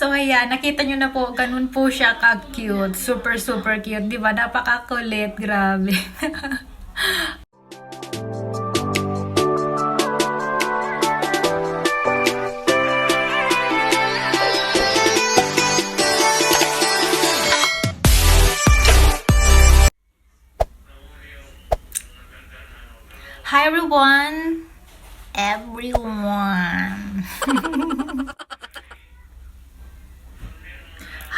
So, ayan, nakita nyo na po, ganun po siya ka-cute. Super, super cute. Diba? Napaka-kulit. Grabe. Hi, everyone!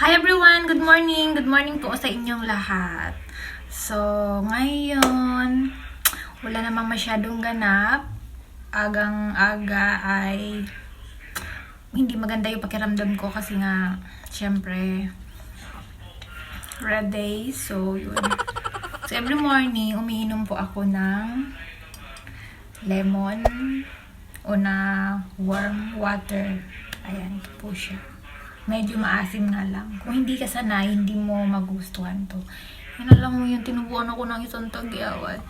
Hi everyone! Good morning! Good morning po sa inyong lahat. So, ngayon, wala namang masyadong ganap. Agang-aga ay hindi maganda yung pakiramdam ko kasi nga, syempre, red day. So, yun. So, every morning, umiinom po ako ng lemon o na warm water. Ayan, ito po siya. Medyo maasim nga lang. Kung hindi ka sanay, hindi mo magustuhan to. Yan lang mo yung tinubuan ako ng isang tagyawat.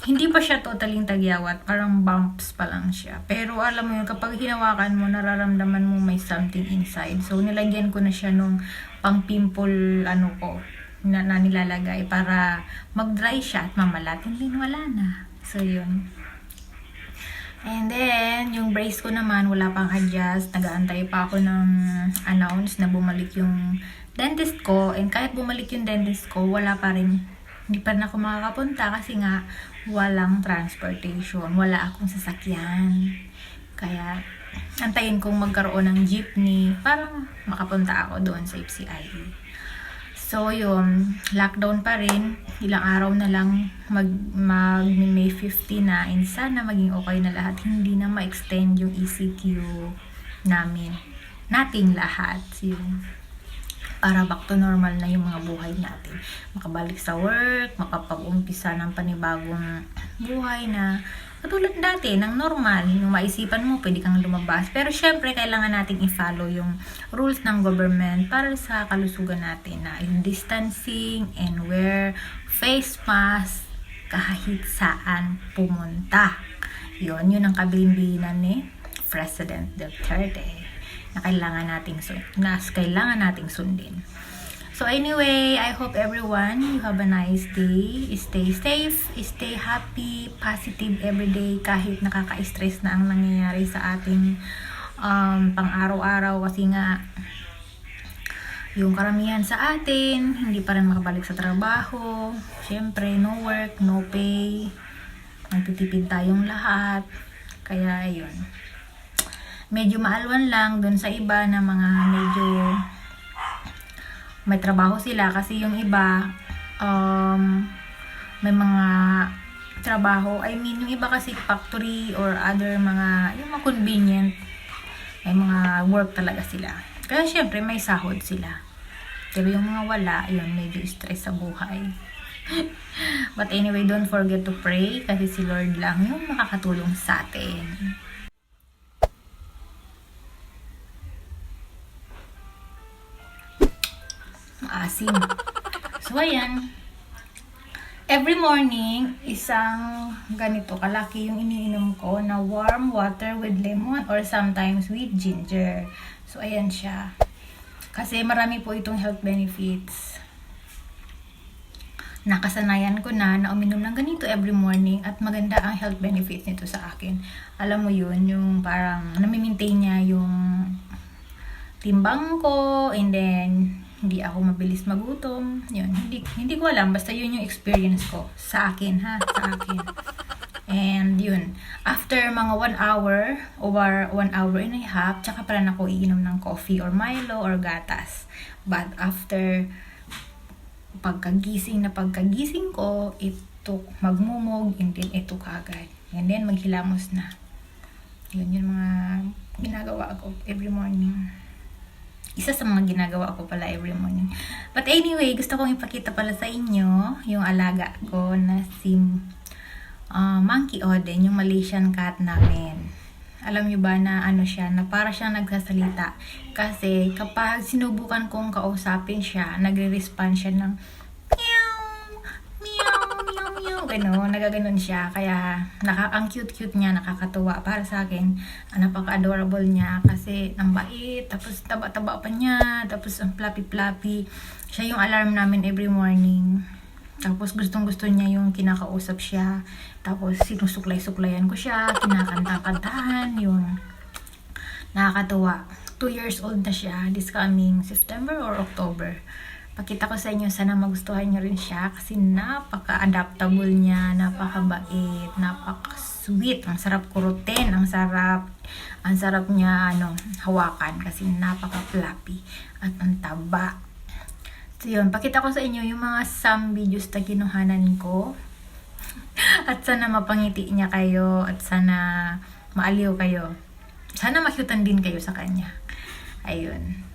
Hindi pa siya totaling tagyawat. Parang bumps pa lang siya. Pero alam mo yun, kapag hinawakan mo, nararamdaman mo may something inside. So, nilagyan ko na siya nung pang-pimple na nilalagay para mag-dry siya at mamalat. Hindi wala na. So, yun. And then, yung brace ko naman, wala pang adjust. Nag-aantay pa ako ng announce na bumalik yung dentist ko. And kahit bumalik yung dentist ko, wala pa rin. Hindi pa rin ako makakapunta kasi nga walang transportation. Wala akong sasakyan. Kaya, antayin kong magkaroon ng jeepney para makapunta ako doon sa FCIE. So, yun, lockdown pa rin. Ilang araw na lang May 50 na. And sana maging okay na lahat. Hindi na ma-extend yung ECQ namin. Nating lahat. Yung, para back to normal na yung mga buhay natin. Makabalik sa work, makapag-umpisa ng panibagong buhay na katulad dati, ng normal, yung maisipan mo, pwede kang lumabas. Pero syempre, kailangan nating i-follow yung rules ng government para sa kalusugan natin na yung distancing and wear face mask kahit saan pumunta. Yun ang kabilin-bilinan ni President Duterte na kailangan nating sundin. So anyway, I hope everyone, you have a nice day. Stay safe, stay happy, positive everyday kahit nakaka-stress na ang nangyayari sa ating pang-araw-araw kasi nga yung karamihan sa atin, hindi pa rin makabalik sa trabaho. Siyempre, no work, no pay. Nagtitipid tayong lahat. Kaya, yun. Medyo maalwan lang dun sa iba na mga medyo may trabaho sila kasi yung iba may mga trabaho, yung iba kasi factory or other yung mga convenient, may mga work talaga sila. Kaya syempre may sahod sila. Pero yung mga wala, yun, medyo stress sa buhay. But anyway, don't forget to pray kasi si Lord lang yung makakatulong sa atin. Asim. So, ayan. Every morning, isang ganito kalaki yung iniinom ko na warm water with lemon or sometimes with ginger. So, ayan siya. Kasi marami po itong health benefits. Nakasanayan ko na uminom ng ganito every morning at maganda ang health benefits nito sa akin. Alam mo yun, yung parang nami-maintain niya yung timbang ko and then hindi ako mabilis magutom. Yun, hindi ko alam. Basta yun yung experience ko. Sa akin, ha? Sa akin. And yun. After mga 1 hour or 1 hour and a half, tsaka pala na ako iinom ng coffee or Milo or gatas. But after pagkagising ko, ito magmumog and then ito kagad. And then maghilamos na. Yun yung mga ginagawa ko every morning. Isa sa mga ginagawa ko pala every morning. But anyway, gusto kong ipakita pala sa inyo yung alaga ko na si Monkey Oden, yung Malaysian cat namin. Alam nyo ba na siya, na para siyang nagsasalita. Kasi kapag sinubukan kong kausapin siya, nagre-respond siya ng meow, meow, meow, meow. nagaganon siya. Kaya, ang cute-cute niya, nakakatuwa. Para sa akin, napaka-adorable niya. Kasi, ang bait. Tapos, taba-taba pa niya. Tapos, ang fluffy-fluffy. Siya yung alarm namin every morning. Tapos, gustong-gusto niya yung kinakausap siya. Tapos, sinusuklay-suklayan ko siya. Kinakanta-kantahan. Yun. Nakakatuwa. 2 years old na siya. This coming September or October. Pakita ko sa inyo, sana magustuhan nyo rin siya kasi napaka-adaptable niya, napakabait, napaka-sweet, ang sarap kurutin, ang sarap niya hawakan kasi napaka-fluffy at ang taba. So yun, pakita ko sa inyo yung mga some videos na kinuhanan ko at sana mapangiti niya kayo at sana maaliw kayo. Sana makyutan din kayo sa kanya. Ayun.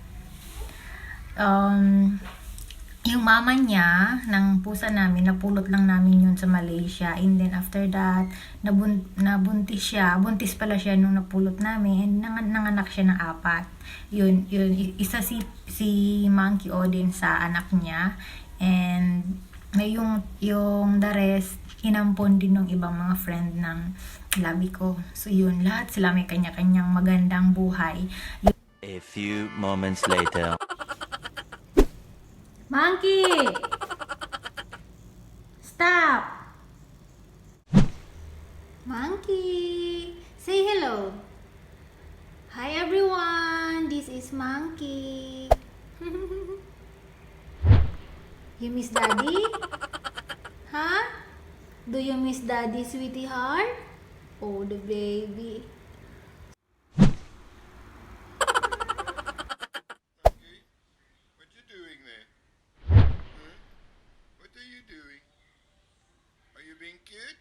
Yung mama niya, ng pusa namin, napulot lang namin yun sa Malaysia. And then after that, nabuntis siya. Buntis pala siya nung napulot namin. And nanganak siya ng 4. Yun. Isa si Monkey Odin sa anak niya. And yung the rest, inampon din ng ibang mga friend ng labi ko. So yun, lahat sila may kanya-kanyang magandang buhay. A few moments later. Monkey! Stop! Monkey! Say hello! Hi everyone! This is Monkey! You miss Daddy? Huh? Do you miss Daddy, sweetie heart? Oh, the baby. What you doing there? What are you doing? Are you being cute?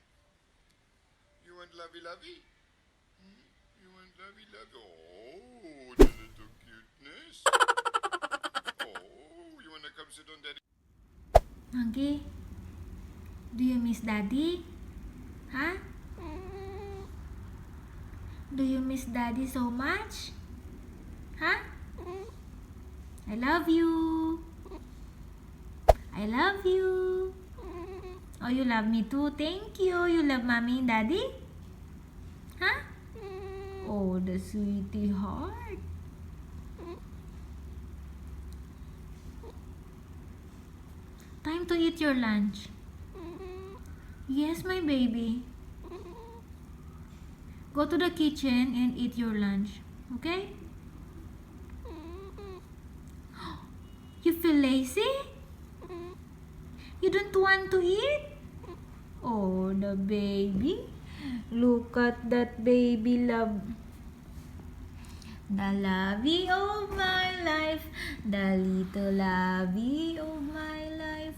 You want lovey-lovey? You want lovey-lovey? Oh, the little cuteness. Oh, you wanna come sit on daddy? Monkey, do you miss Daddy? Huh? Do you miss Daddy so much? Huh? I love you. I love you. Oh, you love me too. Thank you. You love Mommy and Daddy? Huh? Oh, the sweetie heart. Time to eat your lunch. Yes, my baby. Go to the kitchen and eat your lunch. Okay? You feel lazy? You don't want to eat? Oh, the baby. Look at that baby love. The lovey of my life. The little lovey of my life.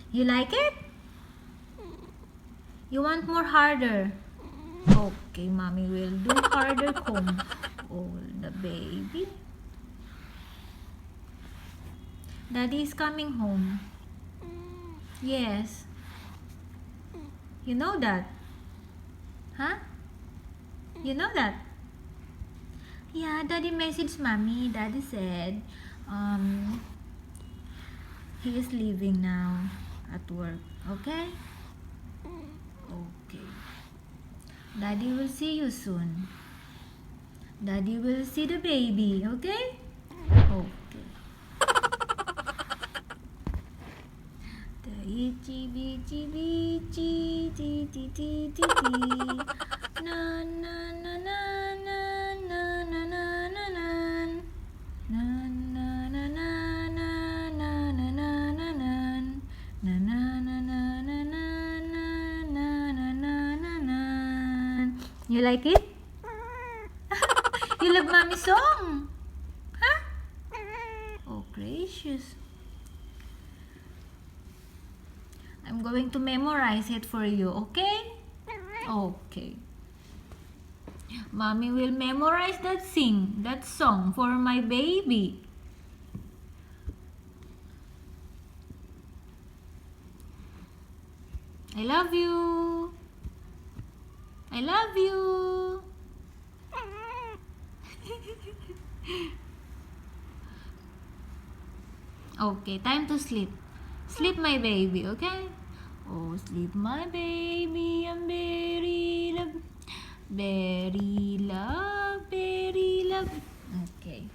You like it? You want more harder? Okay, mommy will do harder comb. Oh, the baby. Daddy is coming home. Yes. You know that? Huh? You know that? Yeah, Daddy messaged mommy. Daddy said, he is leaving now at work. Okay? Okay. Daddy will see you soon. Daddy will see the baby. Okay? Okay. The itchy bitchy bitchy tee tee tee tee tee. Na na na na na na na na na na. Na na na na na na na na na na. Na na na na na na na na na na na na. You like it? You love Mommy's song? Huh? Oh, gracious. I'm going to memorize it for you, okay? Okay. Mommy will memorize that song for my baby. I love you. I love you. Okay, time to sleep. Sleep, my baby, okay? Oh, sleep my baby, I'm very love. Very love, very love. Okay.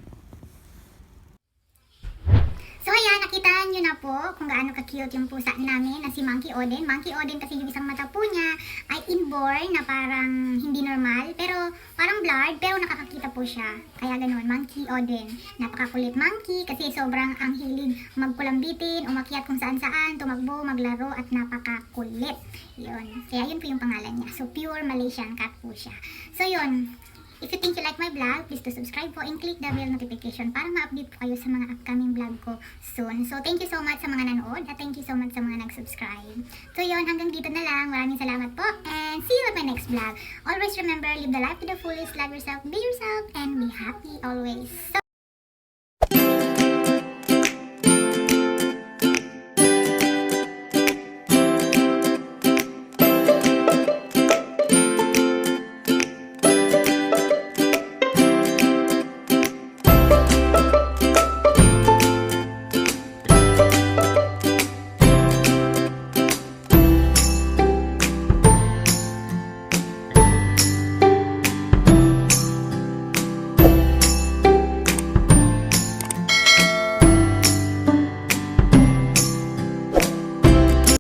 So ayan, nakita nyo na po kung gaano ka-cute yung pusa namin na si Monkey Oden. Monkey Oden kasi yung isang mata po niya ay inborn na parang hindi normal. Pero parang blurred, pero nakakakita po siya. Kaya ganun, Monkey Oden. Napakakulit monkey kasi sobrang ang hilig magkulambitin, umakyat kung saan-saan, tumakbo, maglaro at napakakulit. Yun. Kaya yun po yung pangalan niya. So pure Malaysian cat po siya. So yun. If you think you like my vlog, please do subscribe po and click the bell notification para ma-update po kayo sa mga upcoming vlog ko soon. So, thank you so much sa mga nanood at thank you so much sa mga nag-subscribe. So, yun, hanggang dito na lang. Maraming salamat po and see you at my next vlog. Always remember, live the life to the fullest, love yourself, be yourself, and be happy always. So,